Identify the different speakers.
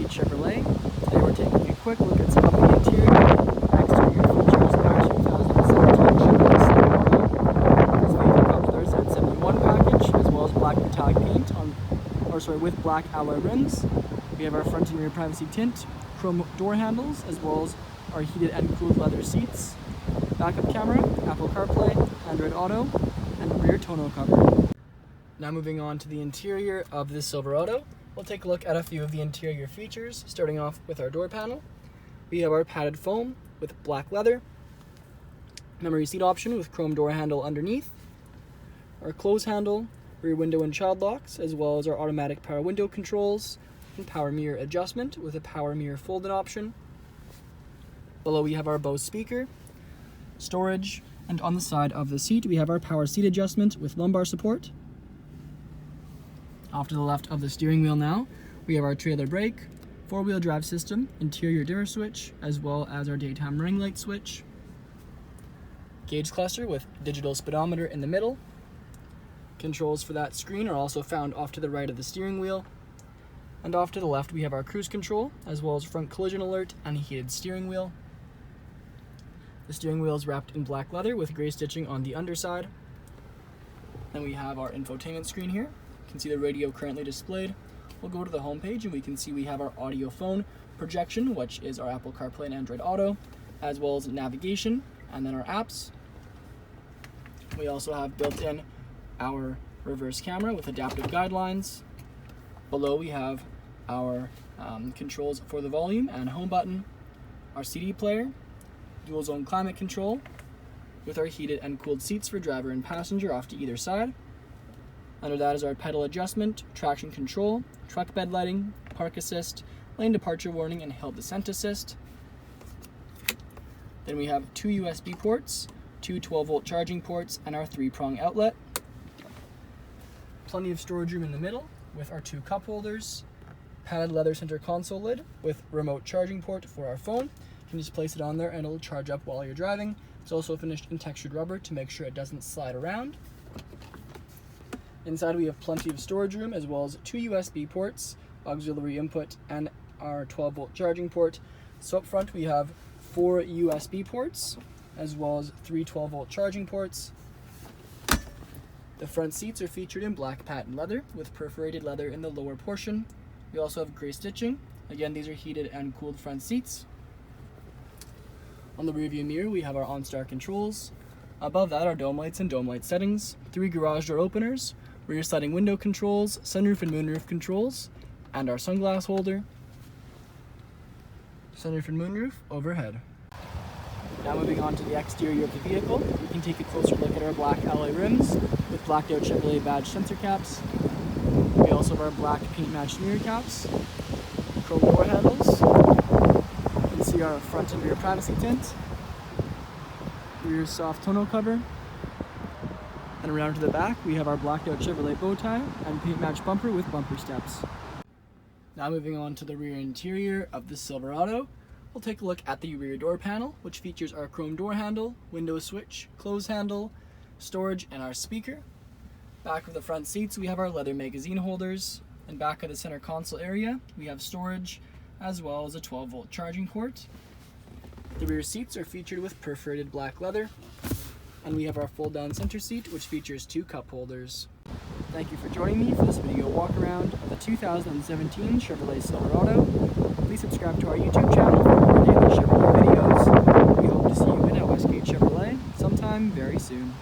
Speaker 1: Westgate Chevrolet. Today we're taking a quick look at some of the interior features of our 2017 Chevrolet Silverado. This vehicle comes with our Z71 package, as well as black metallic paint with black alloy rims. We have our front and rear privacy tint, chrome door handles, as well as our heated and cooled leather seats, backup camera, Apple CarPlay, Android Auto, and rear tonneau cover. Now moving on to the interior of this Silverado, we'll take a look at a few of the interior features, starting off with our door panel. We have our padded foam with black leather, memory seat option with chrome door handle underneath, our close handle, rear window and child locks, as well as our automatic power window controls and power mirror adjustment with a power mirror fold-in option. Below we have our Bose speaker, storage, and on the side of the seat we have our power seat adjustment with lumbar support. Off to the left of the steering wheel now, we have our trailer brake, four-wheel drive system, interior dimmer switch, as well as our daytime running light switch. Gauge cluster with digital speedometer in the middle. Controls for that screen are also found off to the right of the steering wheel. And off to the left we have our cruise control, as well as front collision alert and heated steering wheel. The steering wheel is wrapped in black leather with gray stitching on the underside. Then we have our infotainment screen here. You can see the radio currently displayed. We'll go to the home page and we can see we have our audio phone projection, which is our Apple CarPlay and Android Auto, as well as navigation and then our apps. We also have built in our reverse camera with adaptive guidelines. Below we have our controls for the volume and home button, our CD player, dual zone climate control with our heated and cooled seats for driver and passenger off to either side. Under that is our pedal adjustment, traction control, truck bed lighting, park assist, lane departure warning, and hill descent assist. Then we have two USB ports, two 12-volt charging ports, and our 3-prong outlet. Plenty of storage room in the middle with our two cup holders, padded leather center console lid with remote charging port for our phone. You can just place it on there and it'll charge up while you're driving. It's also finished in textured rubber to make sure it doesn't slide around. Inside we have plenty of storage room, as well as two USB ports, auxiliary input, and our 12-volt charging port. So up front we have 4 USB ports, as well as 3 12-volt charging ports. The front seats are featured in black patent leather with perforated leather in the lower portion. We also have gray stitching. Again, these are heated and cooled front seats. On the rear view mirror we have our OnStar controls. Above that are dome lights and dome light settings, 3 garage door openers, rear sliding window controls, sunroof and moonroof controls, and our sunglass holder. Sunroof and moonroof overhead. Now moving on to the exterior of the vehicle, we can take a closer look at our black alloy rims with blacked out Chevrolet badge sensor caps. We also have our black paint matched mirror caps, chrome door handles. You can see our front and rear privacy tint, rear soft tonneau cover. And around to the back, we have our blacked out Chevrolet bow tie and paint matched bumper with bumper steps. Now moving on to the rear interior of the Silverado, we'll take a look at the rear door panel, which features our chrome door handle, window switch, close handle, storage, and our speaker. Back of the front seats, we have our leather magazine holders, and back of the center console area, we have storage, as well as a 12-volt charging port. The rear seats are featured with perforated black leather, and we have our fold-down center seat, which features 2 cup holders. Thank you for joining me for this video walk around of the 2017 Chevrolet Silverado. Please subscribe to our YouTube channel for more daily Chevrolet videos. We hope to see you in at Westgate Chevrolet sometime very soon.